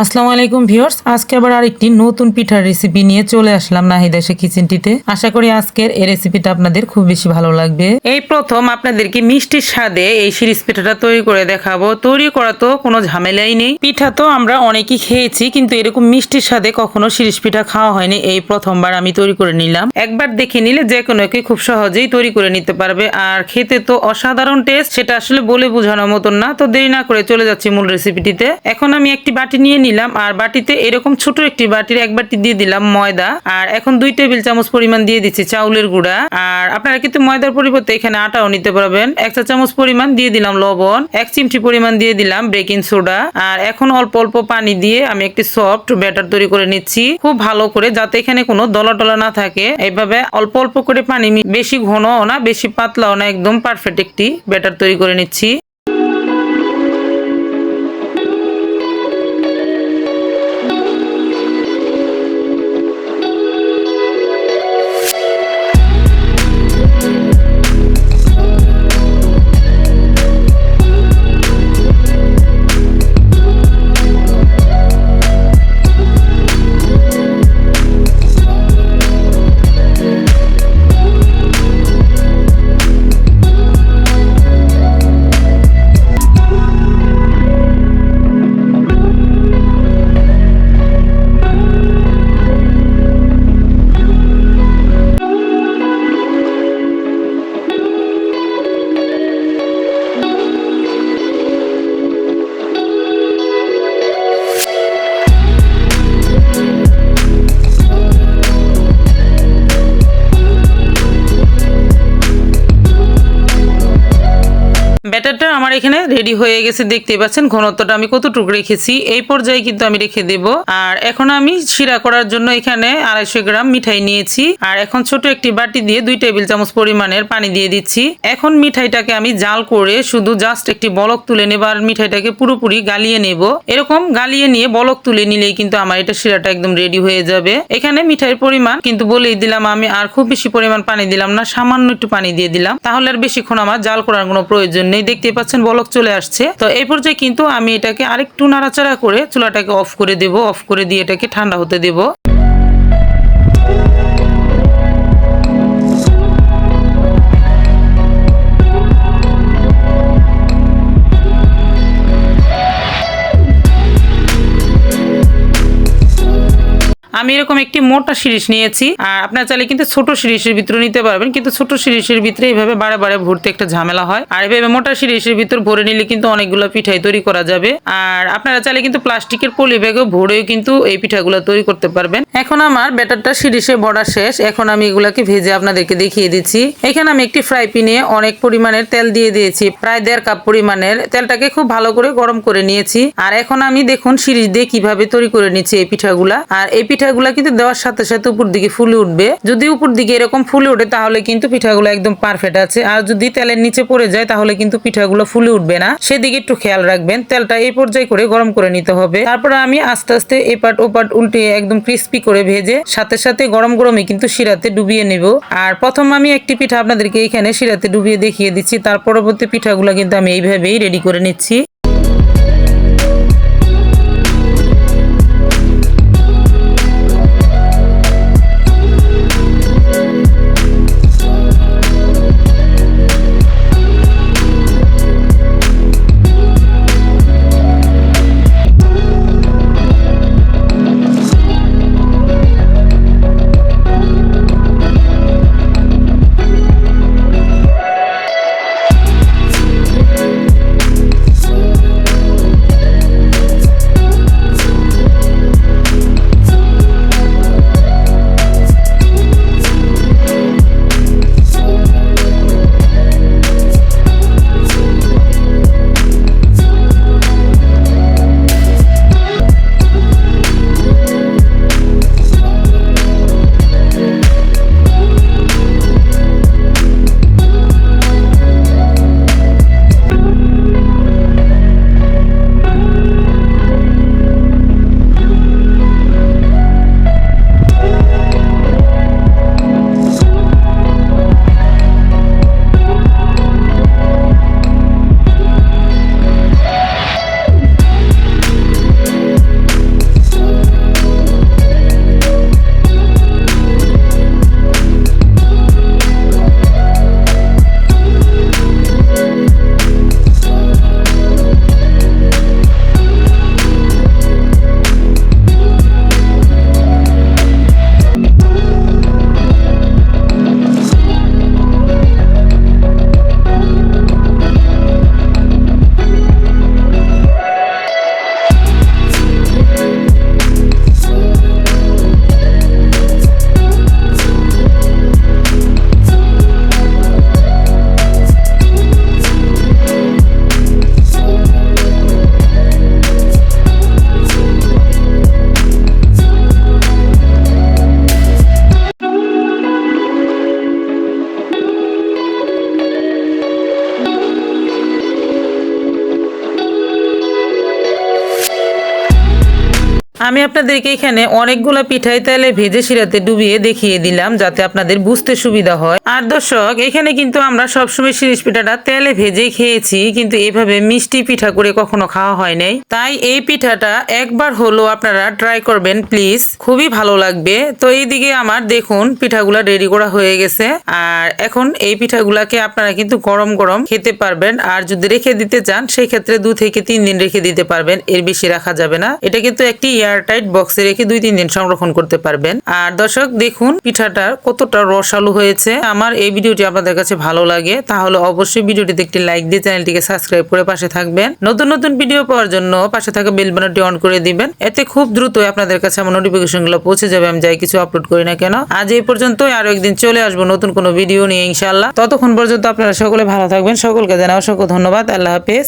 আসসালামু আলাইকুম ভিউয়ার্স, আজকে আবার আরেকটি নতুন পিঠার রেসিপি নিয়ে চলে আসলাম নাহিদ এসে কিচেনটিতে। আশা করি আজকের এই রেসিপিটা আপনাদের খুব বেশি ভালো লাগবে। এই প্রথম আপনাদেরকে মিষ্টির স্বাদে এই সিরিজ পিঠাটা তৈরি করে দেখাবো। তৈরি করা তো কোনো ঝামেলাই নেই। পিঠা তো আমরা অনেকেই খেয়েছি, কিন্তু এরকম মিষ্টির স্বাদে কখনো সিরিজ পিঠা খাওয়া হয়নি। এই প্রথমবার আমি তৈরি করে নিলাম। একবার দেখে নিলে যে কোনো কেউ খুব সহজেই তৈরি করে নিতে পারবে, আর খেতে তো অসাধারণ টেস্ট, সেটা আসলে বলে বোঝানোর মতন না। তো দেরি না করে চলে যাচ্ছি মূল রেসিপিটিতে। এখন আমি একটি বাটি নিয়ে নিলাম, আর বাটিতে এরকম ছোট একটি বাটির এক বাটি দিয়ে দিলাম ময়দা, আর এখন 2 টেবিল চামচ পরিমাণ দিয়ে দিচ্ছি চাউলের গুঁড়া। আর আপনারা কিন্তু ময়দার পরিবর্তে এখানে আটাও নিতে পারবেন। 1 চা চামচ পরিমাণ দিয়ে দিলাম লবণ, 1 চিমটি পরিমাণ দিয়ে দিলাম বেকিং সোডা। আর এখন অল্প অল্প পানি দিয়ে আমি একটি সফট ব্যাটার তৈরি করে নিচ্ছি, খুব ভালো করে, যাতে এখানে কোনো দলা টলা না থাকে। এইভাবে অল্প অল্প করে পানি, বেশি ঘনও না বেশি পাতলাও না, একদম পারফেক্ট একটি ব্যাটার তৈরি করে নিচ্ছি। ব্যাটারটা আমার এখানে রেডি হয়ে গেছে, দেখতে পাচ্ছেন ঘনত্বটা আমি কতটুকু রেখেছি। এই পর্যায়ে কিন্তু আমি রেখে দেব। আর এখন আমি শিরা করার জন্য এখানে 250 গ্রাম মিঠাই নিয়েছি, আর এখন ছোট একটি বাটি দিয়ে 2 টেবিল চামচ পরিমাণের পানি দিয়ে দিচ্ছি। এখন মিঠাইটাকে আমি জাল করে শুধু জাস্ট একটি বলক তুলে নেব, আর মিঠাইটাকে পুরোপুরি গালিয়ে নেব। এরকম গালিয়ে নিয়ে বলক তুলে নিলেই কিন্তু আমার এটা শিরাটা একদম রেডি হয়ে যাবে। এখানে মিঠাইয়ের পরিমাণ কিন্তু বলেই দিলাম, আমি আর খুব বেশি পরিমাণ পানি দিলাম না, সামান্য একটু পানি দিয়ে দিলাম, তাহলে আর বেশিক্ষণ আমার জাল করার কোনো প্রয়োজন নেই। দেখতে পাচ্ছেন বলক চলে আসছে। তো এই পর্যায়ে কিন্তু আমি এটাকে আরেকটু নাড়াচাড়া করে চুলাটাকে অফ করে দেব। অফ করে দিয়ে এটাকে ঠান্ডা হতে দেব। আমি এরকম একটি মোটা সিরিজ নিয়েছি, আর আপনারা চাইলে কিন্তু ছোট সিরিজের ভিতরে নিতে পারবেন, কিন্তু ছোট সিরিজের ভিতরে এইভাবে বারে বারে ভরতে একটা ঝামেলা হয়। আর এইভাবে মোটা সিরিজের ভিতর ভরে নিলে কিন্তু অনেকগুলো পিঠাই তৈরি করা যাবে। আর আপনারা চাইলে কিন্তু প্লাস্টিকের পলি ব্যাগে ভরেও কিন্তু এই পিঠাগুলো তৈরি করতে পারবেন। এখন আমার ব্যাটারটা সিরিজে ভরা শেষ। এখন আমি এগুলাকে ভেজে আপনাদেরকে দেখিয়ে দিচ্ছি। এখানে আমি একটি ফ্রাই প্যানে অনেক পরিমাণের তেল দিয়ে দিয়েছি, প্রায় 1.5 কাপ পরিমাণের। তেলটাকে খুব ভালো করে গরম করে নিয়েছি। আর এখন আমি দেখুন সিরিজ দিয়ে কিভাবে তৈরি করে নিচ্ছি এই পিঠাগুলা। আর এই পিঠাগুলা কিন্তু দেওয়ার সাথে সাথে উপর দিকে ফুলে উঠবে। যদি উপর দিকে এরকম ফুলে ওঠে তাহলে কিন্তু পিঠাগুলো একদম পারফেক্ট আছে, আর যদি তেলের নিচে পড়ে যায় তাহলে কিন্তু পিঠাগুলো ফুলে উঠবে না। সেদিকে একটু খেয়াল রাখবেন। তেলটা এই পর্যায়ে করে গরম করে নিতে হবে। তারপরে আমি আস্তে আস্তে এপাট ওপাট উল্টে একদম ক্রিস্পি করে ভেজে সাথে সাথে গরম গরমে কিন্তু শিরাতে ডুবিয়ে নেব। আর প্রথম আমি একটি পিঠা আপনাদেরকে এখানে শিরাতে ডুবিয়ে দেখিয়ে দিচ্ছি, তার পরবর্তী পিঠাগুলো কিন্তু আমি এইভাবেই রেডি করে নিচ্ছি। আমি আপনাদেরকে এখানে অনেকগুলো পিঠাই তেলে ভেজে শিরাতে ডুবিয়ে দেখিয়ে দিলাম যাতে আপনাদের বুঝতে সুবিধা হয়। আর দর্শক এখানে কিন্তু আমরা সবসময় সিরিজ পিঠাটা তেলে ভেজেই খেয়েছি, কিন্তু এভাবে মিষ্টি পিঠা করে কখনো খাওয়া হয় নাই। তাই এই পিঠাটা একবার হলো আপনারা ট্রাই করবেন প্লিজ, খুবই ভালো লাগবে। তো এইদিকে আমার দেখুন পিঠাগুলা রেডি করা হয়ে গেছে। আর এখন এই পিঠাগুলাকে আপনারা কিন্তু গরম গরম খেতে পারবেন। আর যদি রেখে দিতে চান সেই ক্ষেত্রে 2 থেকে 3 দিন রেখে দিতে পারবেন, এর বেশি রাখা যাবে না। এটা কিন্তু একটি এয়ারটাইট বক্সে রেখে 2-3 দিন সংরক্ষণ করতে পারবেন। আর দর্শক দেখুন পিঠাটা কতটা রসালো হয়েছে। আমার এই ভিডিওটি আপনাদের কাছে ভালো লাগে তাহলে অবশ্যই ভিডিওটিতে একটি লাইক দিয়ে চ্যানেলটিকে সাবস্ক্রাইব করে পাশে থাকবেন। নতুন নতুন ভিডিও পাওয়ার জন্য পাশে থাকা বেল বাটনটি অন করে দিবেন, এতে খুব দ্রুত আপনাদের কাছে আমার নোটিফিকেশনগুলো পৌঁছে যাবে আমি যাই কিছু আপলোড করি না কেন। আজ এই পর্যন্তই, আরো একদিন চলে আসবো নতুন কোনো ভিডিও নিয়ে ইনশাআল্লাহ। ততক্ষণ পর্যন্ত আপনারা সকলে ভালো থাকবেন। সকলকে জানাই অসংখ্য ধন্যবাদ। আল্লাহ হাফেজ।